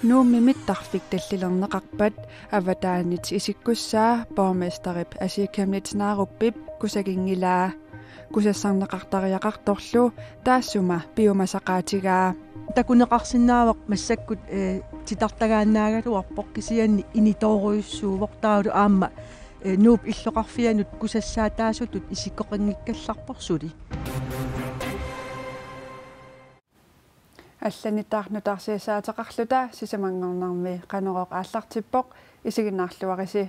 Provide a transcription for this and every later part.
Nuummi mittarfik tallilerneqarpat avataanit isikkussaa bormesterip asiakamnitnaaruppip kusagingilaa kusassarneqartariaqartorlu taassuma biomasaqaatigaa takuneqarsinnaavaq massakkut titartagaannaagaluarpoq kisianni initooruyussuuvoq taalu aamma nuup illoqarfianut kusassaa taasutut isikkoqanngikkallarporsuli алланитаарнутаарсиасаатеқарлута сисамангорнарми қанероқ ааллартиппоқ исигиннаарлуариси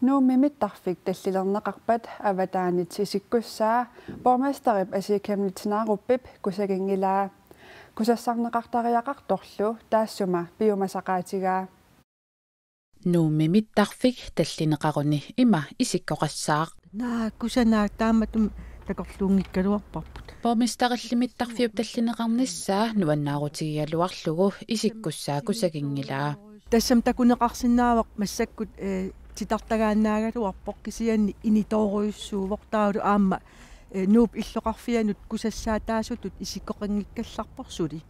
нууммимиттарфик таллилернеқарпат аватаанит исиккуссаа борместерип асиакамнитинааруппип кусагингилаа кусассарнеқартариақарторлу таассума биомасақаатигаа нууммимиттарфик таллинеқаруни има исиккоқассаақ наа кусанаак тааматум такорлуунгиккалуарпарпут Bormestarillimittарфиуп таллинеқарниссаа нуаннаарутигиалуарлугу исиккуссаа кусагингилаа тассам такунеқарсинаавақ массаккут титартагааннаагалуарпоқ кисианни инитооруйуссуувоқ таалу аамма нууп иллоқарфианут кусассаа таасутут исиккоқангиккалларпорсули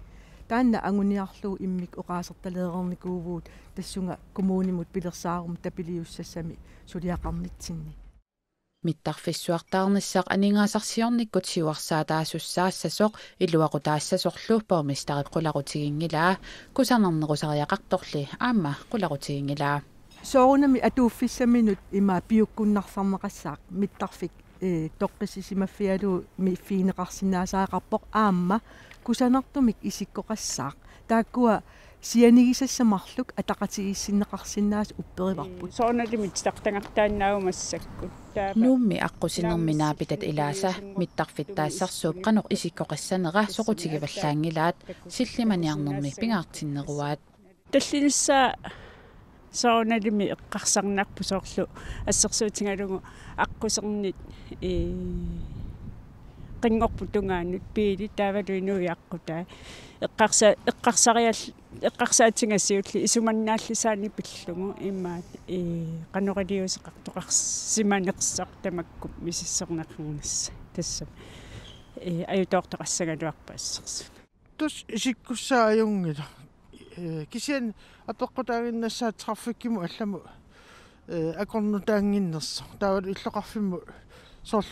таанна ангуниарлуу иммик оқаасерталеерникуувуут тассунга коммуунимут пилерсаарум тапилиуссассами сулиақарнитсинни миттарфиссуартаарниссаақ анингаасарсиорниккут сиуарсаа таасуссаассасоқ илуақутаассасорлу борместарип қуларутигингилаа кусарнернерусариақарторли аама қуларутигингилаа соорунами атууффиссаминут има пиуккуннарсарнеқассаақ миттарфик тоққисисимаффиалу миффиинеқарсинаасаақарпоқ аама кусанартумик исиккоқассаақ тааккуа сианигисассамарлук атақатигиссиннеқарсинаас уппериварпут соорналимит тартангартааннаумассаккут нуумми аққусинерминаапитат илааса миттарфиттаассарсууп қанеқ исиккоқассанера соқутигиваллаангилаат силлиманиарнерми пингаартиннеруаат таллинисса соорналими эққарсарнаарпу соорлу ассерсуутингалугу аққусернит qinngorputungaannut piili taavaluinuiaqqutаа эққарсаатингассиулли исуманнааллисаани пиллугу имаат qanoriuseqartoqarsimaaneqsaq tamakkup misissornaqarnassa тассам аютоортоқассагалуарпаассерсу тус исиккуссааюнгила кисиан апеққутаагиннассаа траффиккиму алламу акорнутаангиннерсо таавал иллоқарфимму сор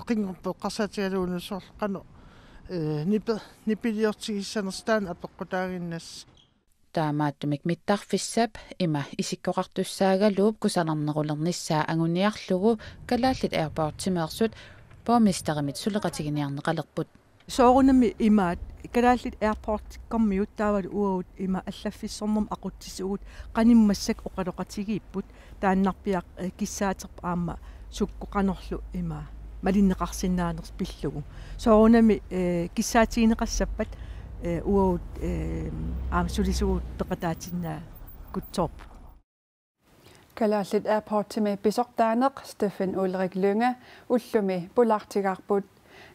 qinngorpeqqarsaatigaluunu sor qano nipiliortigissanerstaан апеққутаагиннас таамааттумик миттарфиссап има исиккоқартуссаагалууп кусанарнерулерниссаа агуниарлугу калааллит аирпортимеерсут борместеримит сулеқатигиниарнеқалерпут соорунами имаат калааллит аирпорт коммиут таавал уут има аллаффиссорнерм ақуттисугут qaниммассак оқалоқатигииппут тааннарпиақ киссаатерп аама суккоқанерлу има малиннеқарсиннаанерс пиллугу соорунами киссаатигинеқассаппат уут аамсулисугут пеқатаатиннаа кутсорп калааллит аирпортими писортаанеқ Стефан Улрик Лynge уллуми пулаартигаарпут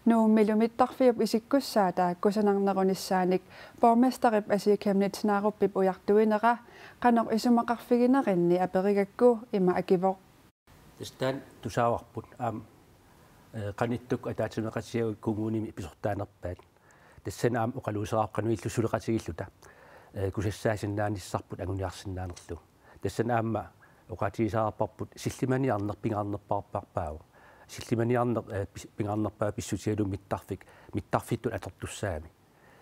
нууммилумиттарфиуп исиккуссаатаа кусанарнерунissaаник борместерип асиакамнитинааруппип уяртуинера qanor исумақарфигинеринни аперигакку има акивоқ тестан тусааварпут аам qanittuk ataatimeqassiagut kunguunimi pisортаанерпаат тассанаам оқалуусерааққану иллусулеқатигиллута кусассаасиннаанissarput агуниарсиннаанерлу тассанаамма оқатигисаарпарпут силлиманиарнерпингаарнерпаарпарпаау силлиманиарнер пингаарнерпаа писсутигалу миттарфиттут атортуссаами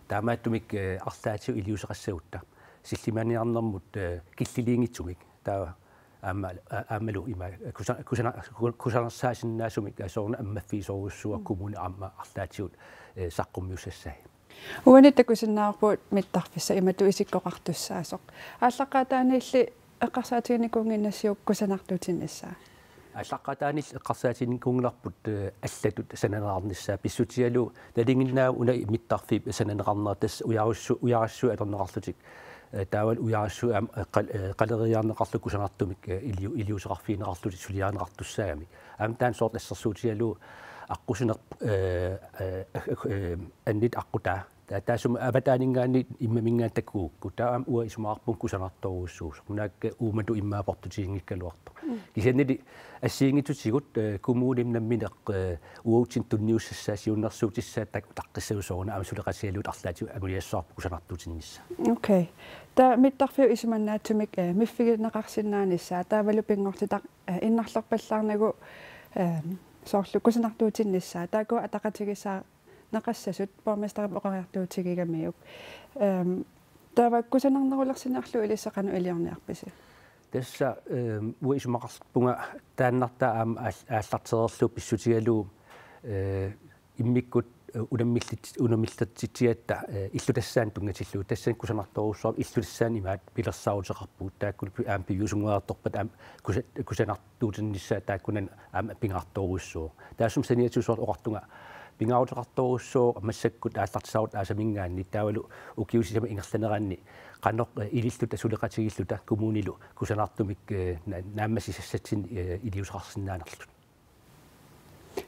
таамааттумик арлаатиу илиусеқассагутта силлиманиарнермут киллилиингитсумик таа аамалу има кусанерсаасиннаасумик асоорна аммаффиисоруссуа коммуни аама арлаатиут саққуммиуссассаа уанитакусиннаарпут миттарфисса имату исиккоқартуссаасоқ ааллаққатааниилли эққарсаатигникунгиннассиук кусанартутиннассаа ааллаққатаанил эққарсаатигникунгиларпут аллатут сананеқарниссаа писсутигалу талингиннаа уна миттарфип сананеқарнера тас уярассу атернеқарлутик таавал уярассу қалериаарнеқарлу кусанартумик илиусеқарфиинеқарлути сулиаанеқартуссаагами аамтаан соорт ассерсуутигалу аққусинер аннит аққутаа taasum avataaningaani immamingaan takkuukku taam ua isumaarpun kusanartoruussuus unaak uumatu immaaportutiingikkaluarto kisiannili assiingitutigut kumuunim nammineq uutsin tunniussassaasiunnersuutissaattak taqqissausoorna amsuleqasialuut arlaati amuliassarpu kusanartutinnissa okay ta mittarfiu isumannaattumik miffigineqarsinnaanissa taavalu pingortitaq innarlerpallaarnagu soorlu kusanartuutinnissa taaku ataqatigisaa naqassasut pormestaram oqariartuutigigamiuk taava kusanarnerulersinarlu ilisseqanu iliorniarpisi tässä uisumaqarpunga taannarta aam aallartererlu pissutigalu immikkut unamillattiatta illutassaan tungatillu tassan kusanartoruussuar illutassaan imaat pilersaaruteqarpuut taakkul aam piusunguaartorpat aam kusanartuutinnissa taakkunan aam pingaartoruussuu taassum saniatusuar oqartunga pingaruteqartoruussuu massakkut aallartisaarut aasamingaanni taavalu ukiusisama ingerlaneranni qannoq ililluta suleqatigilluta kumuunilu kusanartumik naammasissassatsin iliuseqarsinnaanerlut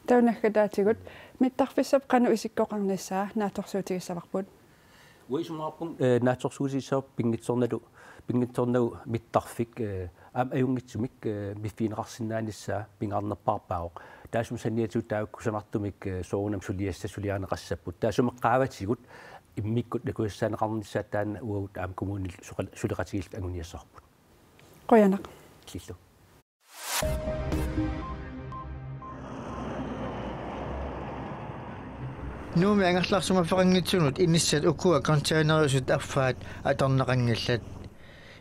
taunaggataatigut mittarfissap qanu isikkoqarnissaa naatorsuutigissavarput uisumaarpun naatorsuutigissaap pingitsornalu mittarfik aam ajungitsumik miffiineqarsinnaanissa pingaarnerpaarpaaroq taasum sanniatuut taavuk kusanartumik soorunam suliaaneqassapput taasum qaavatigut immikkut nakuissaaneqarnissaat taanna uagut aam kumuunil suleqatigillut anguniassarput qoyanaq killu nuumi angerlarsumafaqangitsunut inissat ukua containerisut affaat atorneqanngillat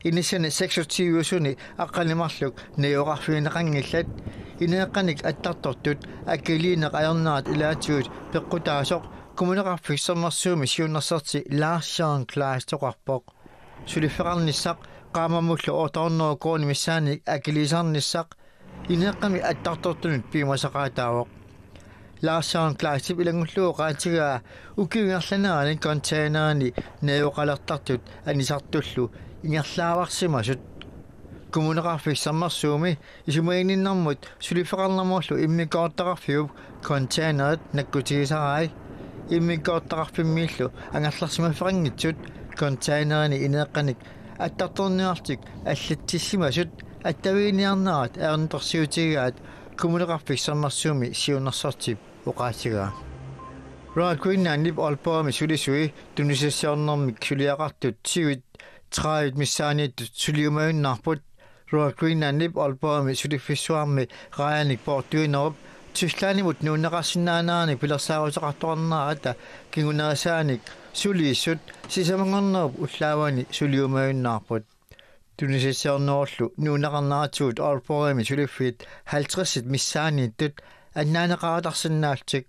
inissani 26-usuni aqqanimarluk nayoqarfiineqanngillat ineeqqanik attartortut akkiliineq ajernaat ilaatigut peqqutaasoq kumuneqarfissernersuumi siunnerserti Lars-Jean Claes toqarpoq sulifeqarnissaq qaamamullu otorneru kooni missaani akkiliisarnissaq ineeqqami attartortunut piimasaqaataawoq Lars-Jean Claes ilangullu qaatigaa ukiungerlanaani containeraani nayoqalertartut anisartullu ingerlaavarsimasut kumuneqarfissernersuumi isumaininnarmut sulifeqarnermorlu immikoortaqarfiup containerit nakkutigisaraai immikoortaqarfimmiillu angerlarsimafeqanngitsut containerini ineeqqanik attartorniartik аллатсиссимасут аттавииниарнаат аернторсиутигаат кумунеқарфиссарнарсууми сиуннарсартип уқаатигаа Royal Greenland Aalborg sulisui tunisissiornermik suliaqartut siuit traavit missaaniittut suliumaunnaarput Royal Greenland Aalborg sulifissuarmi raanik portuinerop Tysklandimut nuunneqarsinnaanaani pilersaaruteqartornaata kingunerisaanik suliissut sisamangornerup ullaavani suliumaunnaarput tunisissiornerullu nuunneqarnaatuut Aalborgimi suliffit 50 missaaniittut annaaneqaratarsinnaaltik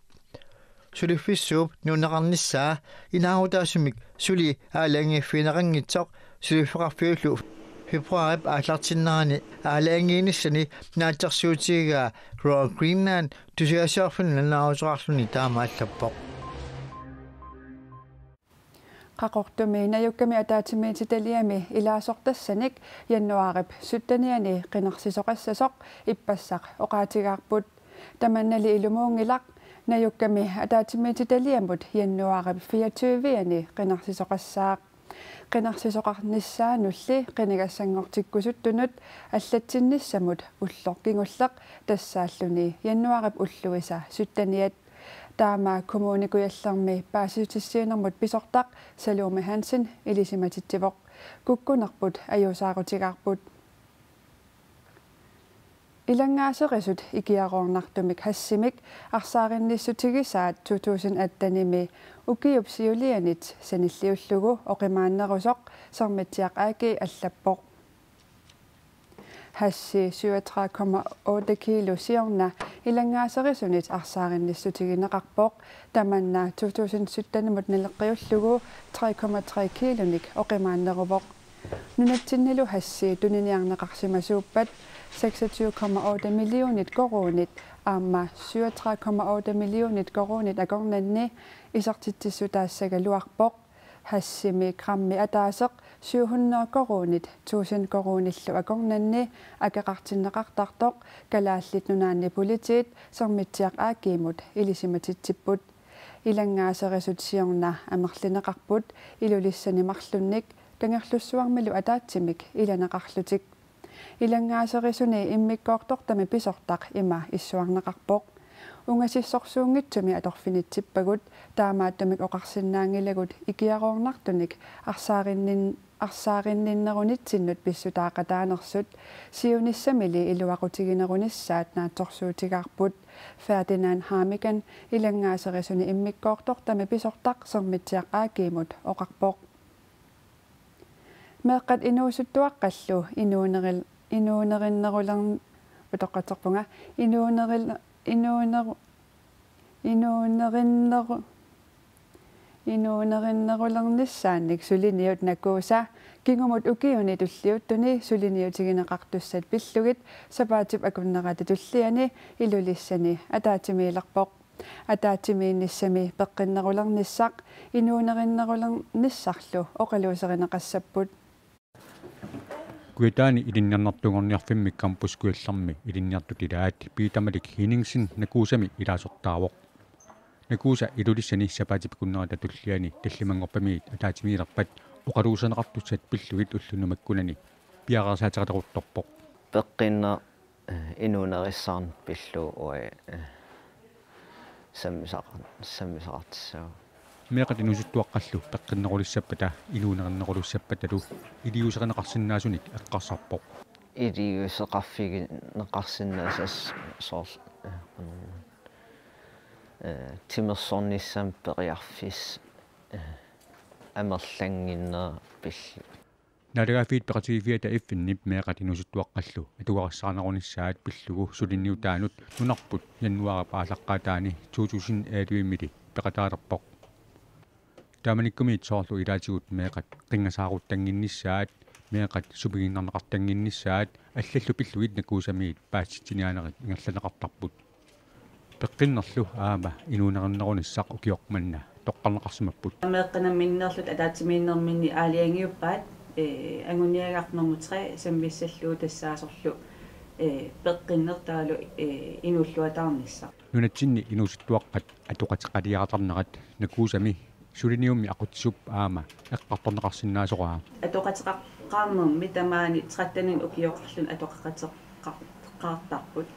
sulifissuup nuunneqarnissaa inaarutaasumik suli aalangiffiineqanngitsoq sulifeqarfiullu februarip aallartinnaani aalaangiinissani naatsersuutigaa Royal Greenland tusiasiarfun nanaauteqarluni taamaallappoq qaqortumiina yukkami ataatimiititaliami ilaasortassanik jannuarip suttaniani qinarsisoqassasoq ippassaq oqaatigaarput tamannali ilumuungilaq najukkami ataatimiititaliamut jannuarip 24ani qinarsisoqassaaq qinarsisoqarnissaanulli qinigassangortikkusuttunut аллатсиннissamут уллоркингуллеq тассааллуни jannuarip уллуиса суттаниат таама коммуникуяллерми пааситиссиинермут писортaq Salome Hansen илисиматитсивоq куккунерпут аюусаарутигаарпут илангаасеқисут икиароорнартумик хассимик арсааринниссутигисаат 2018-ними укиуп сиулианит саниллиуллугу оқимааннерусоқ сармитсиақ ааки аллаппоқ хасси 37,8 кило сиорна илангаасерисунит арсааринниссутигинеқарпоқ таманна 2017-мут налеққиуллугу 3,3 килоник оқимааннерувоқ нунатсиннилу хасси туниниарнеқарсимасууппат 26,8 millionit koronit aamma 37,8 millionit koronit agornanni isartitsissutaassagaluarpoq hassimi grammi ataaseq 700 koronit 1000 koronillu agornanni akeqartinneqartartoq kalaallit nunaanni politiit sarmitsiaq aakiimut ilisimatitsiput илангаасерисутсиорна амерлинеқарпут илулиссанимарлунник кангерлуссуармилу атаатсимик иланеқарлутик илангаасерисуни иммиккоортортами писортақ има иссуарнеқарпоқ унгасиссорсуунгитсуми аторфинитсиппагут таамааттумик оқарсиннаангилагут икиароорнартуник арсааринниннерунитсиннут писсутаақатаанерсут сиуниссамили илуақутигинерунissaат наатсорсуутигаарпут Ferdinand Harmigan илангаасерисуни иммиккоортортами писортақ сермитсиақ аакиимут оқарпоқ меэққат инуусуттуаққаллу инуунериннерулерн утоққатерпунга инуунериннерулернissaanник сулиниут накууса кингумут укиуни туллиуттуни сулиниутигинеқартуссат пиллугит сапаатип акуннерати туллиани илулиссани атаатимиилерпоқ атаатимиинниссами пеққиннерулерниссақ инуунериннерулерниссарлу оқалуусеринеқассаппут Kuitaani ilinniarnartungorniarfimmi kampuskuillarmi ilinniartut ilaat piitamalik hiningsin nakuusami ilaasortaavoq nakuusa ilulissani sapaatipikunnerata tulliani tallimangorpamiit ataatimiilerpat oqaluusaneqartussat pillugit ullunumakkunani piaqarsaateqateruttorpoq peqqinna inuunerissaan pillu oi sammisaqartissuu meeqat inusuttuaqqallu peqqinnerulissapata iluunerinnerulussapatalu iliuseqaneqarsinnaasunik eqqarsarpoq iliuseqarfigineqarsinnaasas soors timersornissam periarfis amerlanginner pillu nalagafiit peqatigifiata iffinnip meeqat inusuttuaqqallu atugarsaanerunissaat pillugu sulinniutaanut nunarput jannuara paalaqqaataani 2011 peqataalerpoq taamanikkumiit soorlu ilaatigut meeqat qingasaaruttangиннissaat meeqat supiginnarneqartangиннissaat аллаллу пиллугит накуусамиит паасситсинианерит ингерланеқартарпут пеққиннерлу аама инуунериннерунissaq укиоқманна тоққарнеқарсимаппут меэққинамминнерлут атаатимииннэрминни аалиангиуппаат ангуниагаарнэрму 3 саммиссаллуу тассаасорлу пеққиннертаалу инуллуатаарниссақ нунатсинни инуситтуаққат атоқатеқалиаратарнерат накуусами сулиниумми ақутсуп аама эққарторнеқарсиннаасораа атоқатеқаққарнерми тамаани траттанин укиоқарлун атоқақатеққартарпут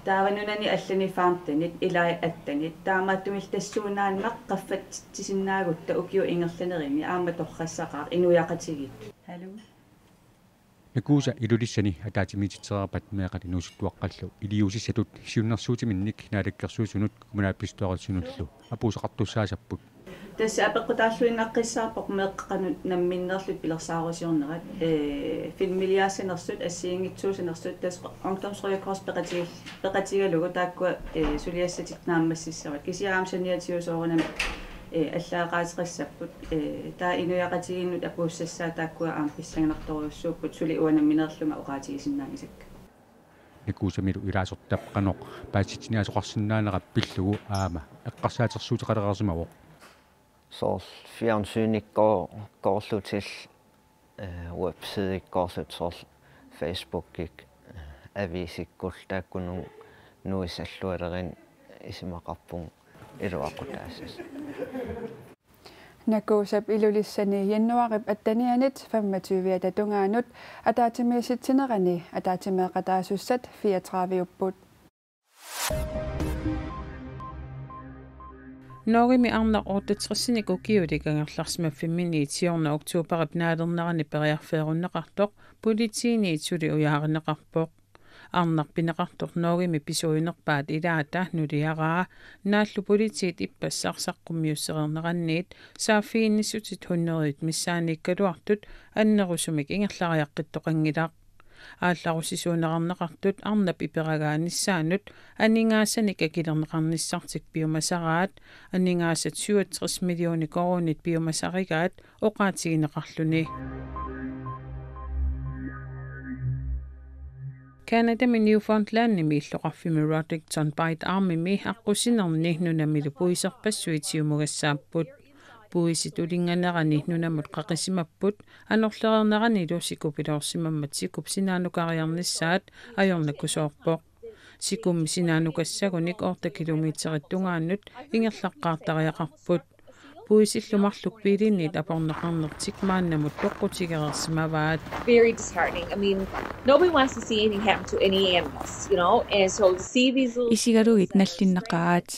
тааванунани аллани фаамтанит илай аттанит таамааттумил тассуунааннақ қаффат тисиннаагутта укиу ингерланерими аама торрассақаа инуяқатигит халу накууса илулиссани атаатимититсерапат меэқат инусуттуаққаллу илиусиссатут сиуннэрсуутиминник наалаккерсуусунут кумунааппистоқарсунуллу апуусақартуссаасаппут тасса апеққутааллуиннаққиссаарпоқ меэққанут намминнерлут пилерсаарусиорнерат филмилиаасинерсут ассиингитсуусинерсут тас ongdomsrøykors пеқатигалугу тааккуа сулиассатик нааммассиссават кисиаамсаниатиусоорунам аллаақаатеқиссаппут таа инуяқатигиннут апууссассаа тааккуа аам писсагнарторуссууппут сули уанамминерлума оqaатигисиннаанисакка накуусамилу илаасортап каноқ паатситиниасоқарсинаанерап пиллугу аама эққарсаатерсуутеқалерасимавоқ soors fjernsynikkoorlutil websidikkoorlut soors Facebook-ik avisikkul taakkunun nuissallualerin isimaqarpun iluaqutaassas nakuusap ilulissani jannuarip attanianit 25 tatungaanut ataatimiisittinerani ataatimeeqataasussat 34 upput Norimi arnaq ortatsrisinik ukiulikangerlarsmaffimmini tiorna oktuuparip naalernerani periarfeerunneqartoq politiini itsuli uyaarineqarpoq arnaq pineqartoq Norimi pisuinerpaat ilaata nuliaraa naallu politiit ippassarsaqqummiussererneranniit saaffiinnisutit hunnerit missaanikkaluartut annerusumik ingerlariaqqittoqangilaq аалларусисуунеқарнеқартут арнап иперагааниссаанут анингаасаник акилернеқарниссартик биомасараат анингаасат 67 миллиони коронит биомасаригаат оқаатигинеқарлуни Canada med Newfoundland мииллоқарфими Rodington Bight Army аққусинерни нунамилу пуисерпассуитиумугассааппут puisitulingannarani nunamut qaqisimapput anorlernerani lusiku pilorsimammat sikup sinaanukariarnissaat ajornakkusoorpoq sikum sinaanukassaguniq 8 kilometerittungaannut ingerlaqqaartariaqarput puisillumarluk piilinniit aporneqarnertik maannamut toqqutigerersmavaat. Very disheartening. I mean, nobody wants to see anything happen to any animals, you know, and so to see these little... Isigaruit nallinnaqaat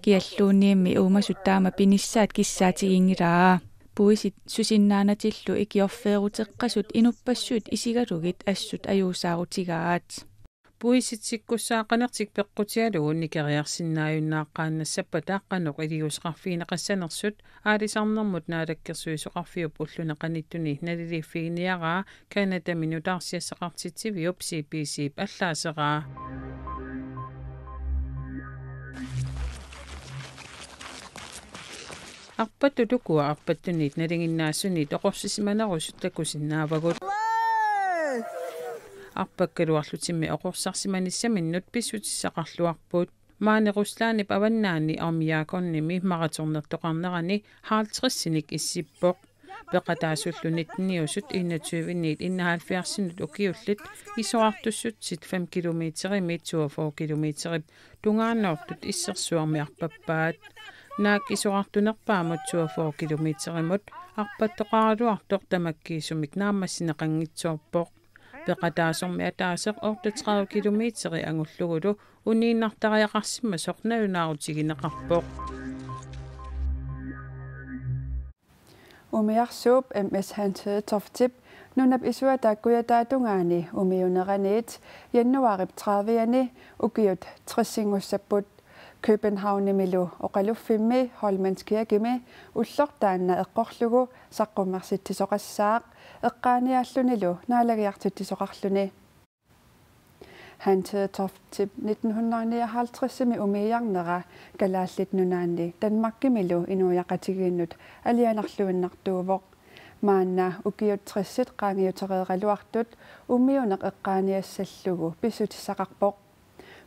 kialluuniimmi uumasut taama pinissaat kissaatigiingiraa puisit susinnaanatillu ikiorfeeruteqqasut inuppassut isigarugit assut ajuusaarutigaat puisit sikkussaaqanertik peqqutialugu nikeriarsinnaajunnaaqqaannassappa taaqqanoq iliusqarfiineqassanersut aalisarnermut naalakkersuisuqarfiup ulluneqanittuni naliliiffiiniaraa Canada minutaarsiassaqartitsiviup CPC allaaseraa arpatulukua arpattuniit nalinginnaassuniit oqorsisimanarussut takusinnaavagut arpakkaluarlutimmi oqorsarsimanissaminnut pissutissaqarluarput maaneruslaanip avannaanni armiaakornimi maratornertoqarnerani haaltrissinik issippoq peqataasullunit niusut 21 71 ukiullit isoartussut 5 kilometerimi 42 kilometerip tungaannoortut issersuarmiarpappaat naak isoartunerpaamut 42 kilometerimut arpattoqaraluartoq tamakkiisumik naammassineqanngitsoorpoq peqataasormi ataaseq 38 kilometeri angullugulu uniinnartariaqarsimma sornalunaarutiginaqqarpoq umiarsuup MS Hanthedetorftip nunap isuataakkuyaataatungaani umiuneraniit jannuarip 30-ani ukiut 30-ingussaput Københavnimilu oqaluffimmi Holmanskirkimi ullortaanna eqqorlugu saqqummersittisoqassaaq eqqaaniaallunilu naalagiartittisoqarluni Hanthedetorftip 1959-mi umiiarnera kalaallit nunaanni Danmarkimilu inuujaqatigiinnut alianarluinnartuuvoq maanna ukiut 30 qaangiutereeraluartut umiuneq eqqaaniassallugu pissutissaqarpoq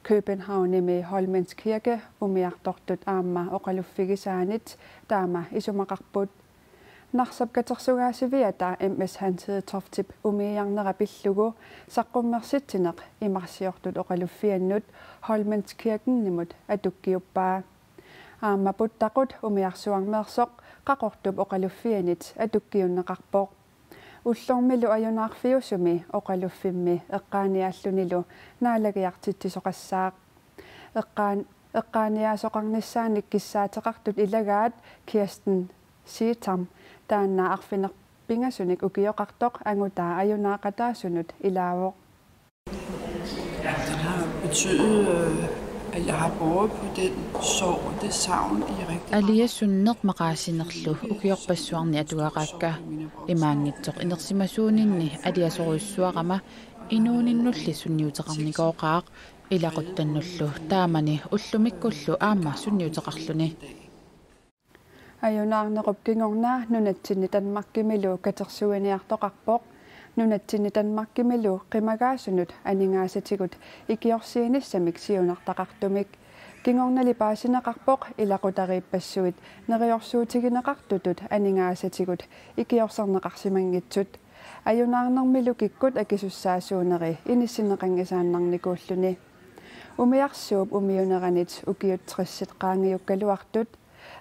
Københavnimi Holmanskirke umiartortut aamma oqaluffigisaanit taama isumaqarput narsapkatersugaasiviata MS Hanthedetorftip umiiarnera pillugu saqqummersittineq imarsiortut oqaluffiannut Holmanskirkennimut atukkiuppaa aamma puttaqut umiarsuarmeersoq qaqortup oqaluffianit atukkiunneqarpoq ullormilu ajunaarfiusumi oqaluffimmi eqqaaniaallunilu naalagiartittisoqassaaq eqqaaniaasoqarnissaanik kissaateqartut ilagaat Kirsten Siitam taanna arfinerpingasunik ukioqartoq angutaa ajunaaqataasunut ilaavoq Den har betydet at jeg har båret på den sorg og det savn i rigtig aliassunneq maqaasinerlu ukiorpassuarni atuaqaakka imaangitsoq inersimasuuninni aliasoruissuaqama inuuninnulli sunniuteqarnikooqaaq ilaquttannullu taamani ullumikkullu aamma sunniuteqarluni ajunaarnerup kingornaa nunatsinni Danmarkimilu katersuaniartoqarpoq nunatsinni Danmarkimilu qimagaasunut aningaasatigut ikiorsiinissamik siunartaqartumik kingornali paasineqarpoq ilaqutariippassuit neriorsuutigineqartutut aningaasatigut ikiorserneqarsimangitsut ajunaarnermilu kikkut akisussaasuuneri inissineqangisaannarnikuulluni umiarsuup umiuneranit ukiut 30 qaangiukkaluartut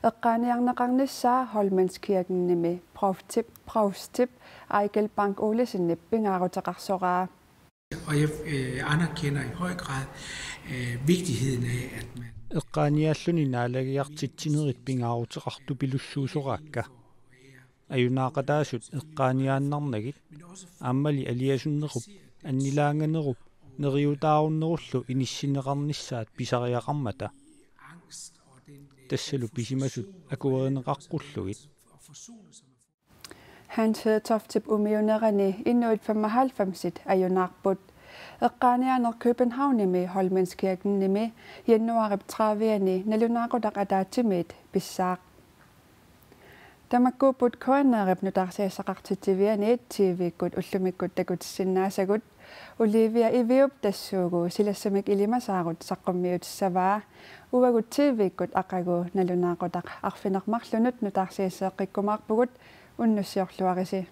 eqqaaniarneqarnissaa Holmanskirkennimi Provstip Ejgil Bank Olesen pingaaruteqarsoraa og jeg anerkender i høj grad vigtigheden af at man eqqaaniaalluni naalagiartitsinerit pingaaruteqartu pilussuusoraakka ajunaaqataasut eqqaaniaannarnagit aammali aliasunnerup annilaanganerup neriutaarunnerullu inissineqarnissaat pisariaqarmata tassalu pisimasut akuerineqaqqulluit Hanthedetorftip umiunerani innuit 95 ajunaarput eqqaaniaaner Københavnimi Holmanskirkennimi jannuarip 30-ani nalunaaqutaq ataatimiit pissaaq tamakkuuput koanneerip nutarsiassaqartitivianiit TV-kkut ullumikkut takutissinnaasakut Olivia Iviup tassuugu silassamik ilimasaarut saqqummiutissavaa uvagut TV-kkut aqagu nalunaaqutaq arfinermarlunut nutarsiasseeqqikkumaarpugut unnussiorluarisi